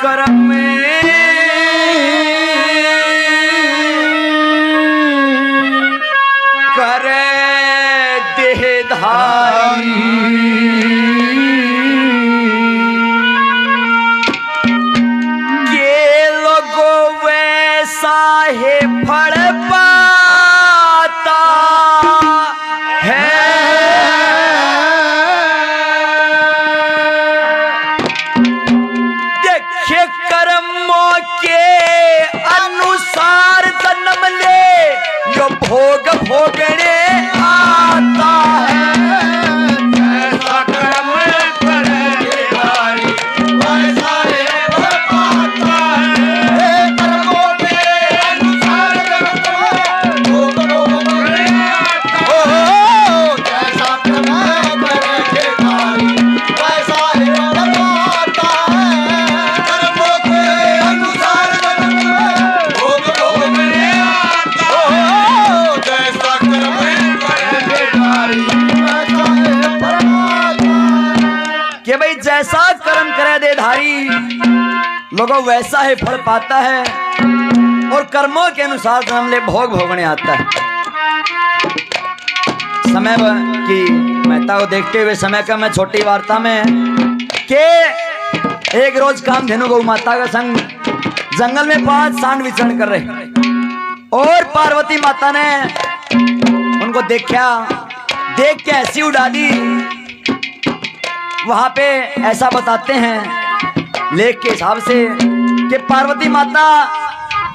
कर्म करे देहधारी के लोगों वैसा है फल पाता है। देखे कर्मों के अनुसार जन्म ले जो भोग भोगने आता है। ऐसा कर्म करे देहधारी वैसा है फल पाता है। कर्मों के अनुसार जन्म भोग भोगने आता है। जैसा कर्म करे देहधारी वैसा है फल पाता है। कर्मों के अनुसार जन्म भोग भोगने आता है। जैसा कर्म करे देहधारी वैसा है फल पाता है। कि भाई जैसा कर्म करे देधारी लोगों वैसा ही फल पाता है और कर्मों के अनुसार जन्म ले भोग भोगने आता है। समय की महत्ता को देखते हुए समय का मैं छोटी वार्ता में कि एक रोज कामधेनु गौ माता का संग जंगल में 5 सांड विचरण कर रहे और पार्वती माता ने उनको देखा, देख के ऐसी उड़ा दी। वहां पे ऐसा बताते हैं लेख के हिसाब से कि पार्वती माता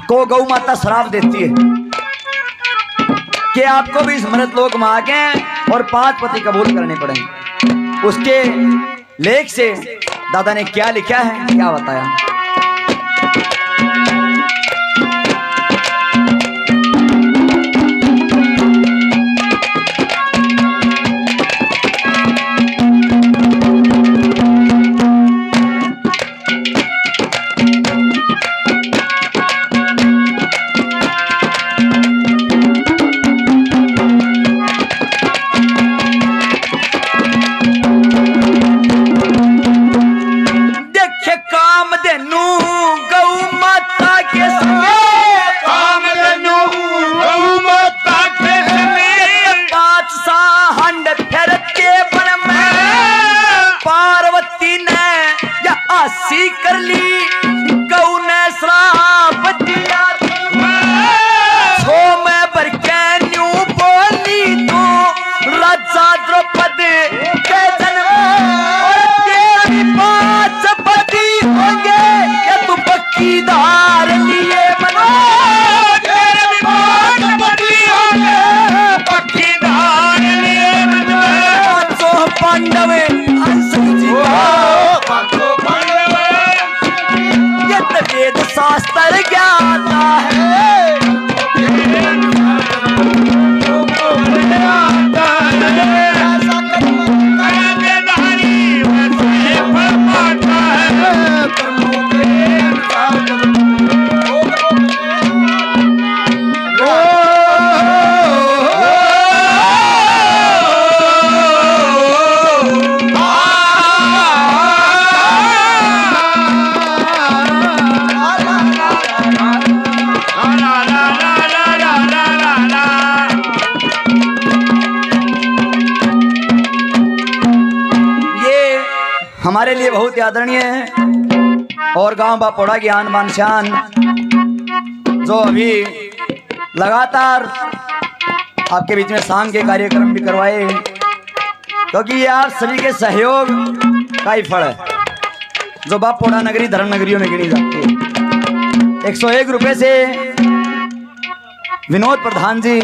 को गौ माता श्राप देती है कि आपको भी इस मृत लोक में आके और 5 पति कबूल करने पड़ेंगे। उसके लेख से दादा ने क्या लिखा है, क्या बताया। कर ली गौ ने श्राप दिया छो में भर के न्यू बोली तू राजा द्रौपदी के जन्म और तेरी 5 पति होंगे या तू पक्की धार लिए मनो। तेरे भी 5 पति होंगे पक्की धार लिए मनो। 500 पांडव अंश वेद शास्त्र ज्ञाता है। हमारे लिए बहुत ही आदरणीय है और गांव बापोड़ा की आन बान शान जो अभी लगातार आपके बीच में शाम के कार्यक्रम भी करवाए क्योंकि ये आप सभी के सहयोग का ही फल है जो बापोड़ा नगरी धर्म नगरियों में गिनी जाती है। 101 रुपए से विनोद प्रधान जी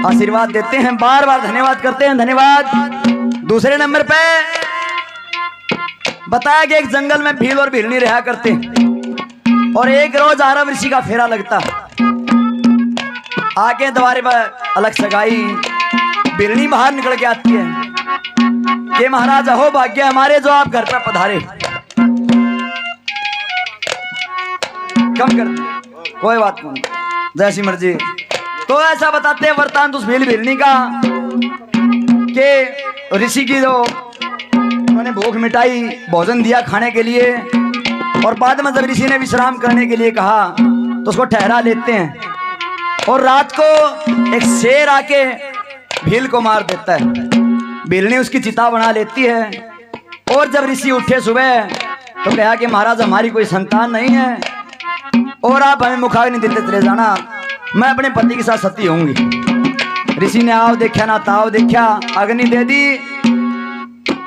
आशीर्वाद देते हैं, बार बार धन्यवाद करते हैं, धन्यवाद। दूसरे नंबर पे बताया कि एक जंगल में भील और भिलनी रहा करते और एक रोज आरव ऋषि का फेरा लगता। आके द्वारे पर अलग सगाई भिलनी बाहर निकल के आती है कि महाराज हो भाग्य हमारे जो आप घर पर पधारे। कम कर कोई बात नहीं, जैसी मर्जी। तो ऐसा बताते हैं वरतांत उस भील भिलनी का कि ऋषि की जो उन्होंने भूख मिटाई, भोजन दिया खाने के लिए, और बाद में जब ऋषि ने विश्राम करने के लिए कहा तो उसको ठहरा लेते हैं। और रात को एक शेर आके भील को मार देता है। भील ने उसकी चिता बना लेती है। और जब ऋषि उठे सुबह तो कहा कि महाराज हमारी कोई संतान नहीं है और आप हमें मुखाग्नि देते चले जाना, मैं अपने पति के साथ सती होंगी। ऋषि ने आव देखा ना ताव देखा, अग्नि दे दी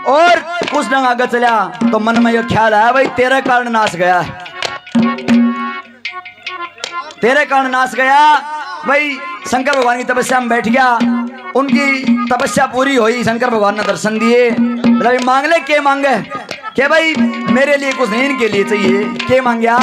और कुछ ढंग आगे चला तो मन में यह ख्याल आया भाई तेरे कारण नाश गया है, तेरे कारण नाश गया भाई। शंकर भगवान की तपस्या में बैठ गया, उनकी तपस्या पूरी हुई, शंकर भगवान ने दर्शन दिए। मतलब मांग ले के मांगे के भाई मेरे लिए कुछ नहीं इनके लिए चाहिए, के मांगया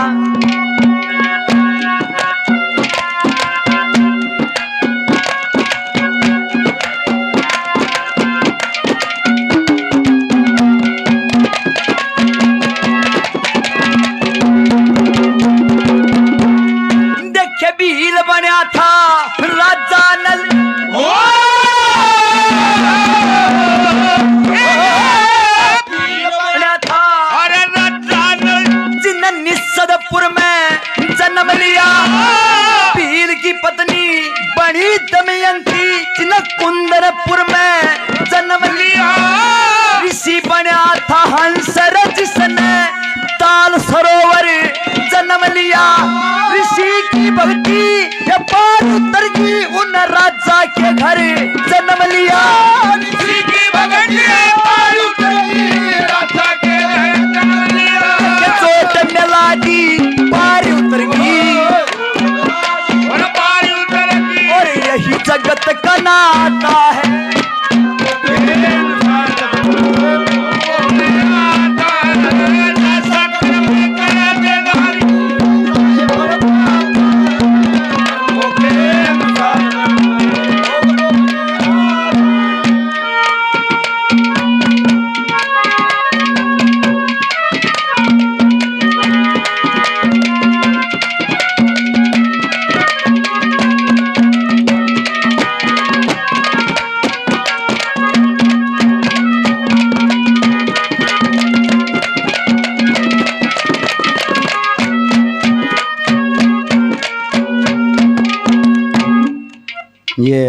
देखे भील बना था राजा नल निषदपुर में जन्म लिया। भील की पत्नी बड़ी दमयंती जिन्हें कुंदरपुर में जन्म लिया। ऋषि बना था हंसराज जिसने ताल सरोवर जन्म लिया। ऋषि की भक्ति ये पार उतर की उन राजा के घर जन्म लिया। ऋषि की भक्ति पार उतर की राजा के घर जन्म लिया। चोट मिला दी पार उतर गई और यही जगत का नाता है। ये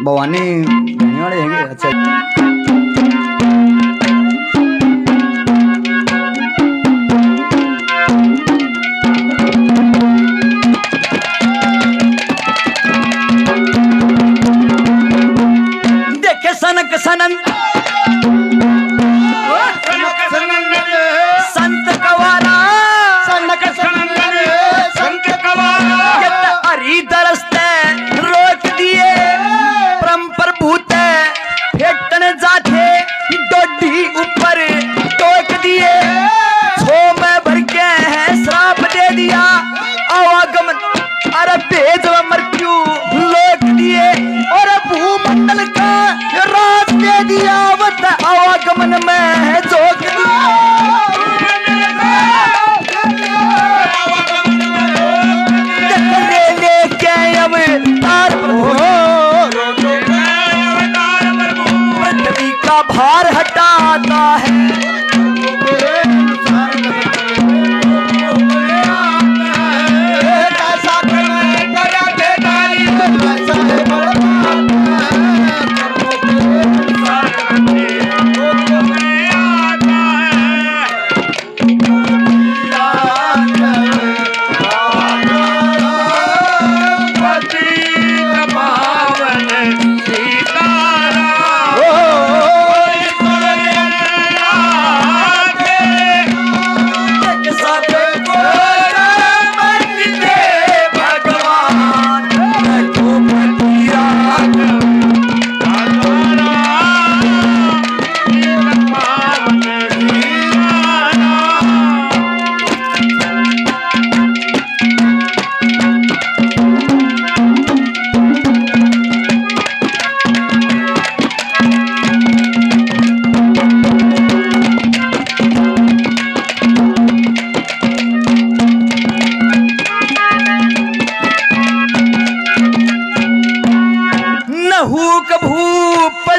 भवानी रहने वाले हैं। अच्छा देखे सनक सनंद संत कवारा सनक सनंद संत कवारा हरी दरस्ते रोक दिए परम प्रभुत फेटन जाते डोडी ऊपर टोक दिए। छो में भर के है श्राप दे दिया आवागमन अरे भेज मृत्यु लोक दिए और भूमंडल का राज दे दिया वत आवागमन में जोक दिया। पृथ्वी का भार हटाता है।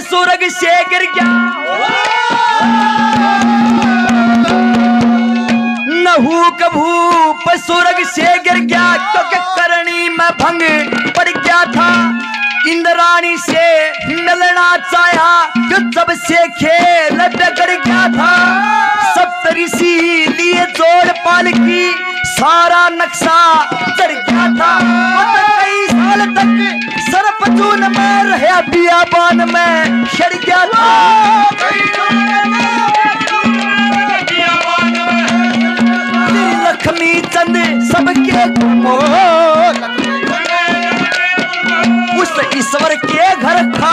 सुरग से गिर गया न हूक भूप स्वर्ग से गिर गया, क्योंकि करनी में भंग पड़ गया था। इंद्राणी से मिलना चाहा, जो जब से खेल बिगड़ गया था। सप्तऋषि लिए जोड़ पाल की, सारा नक्शा चढ़ गया था। कई साल तक सर्पजून में रहा, बियाबान में छड़ गया था। लक्ष्मी चंद सबके उस ईश्वर के घर खा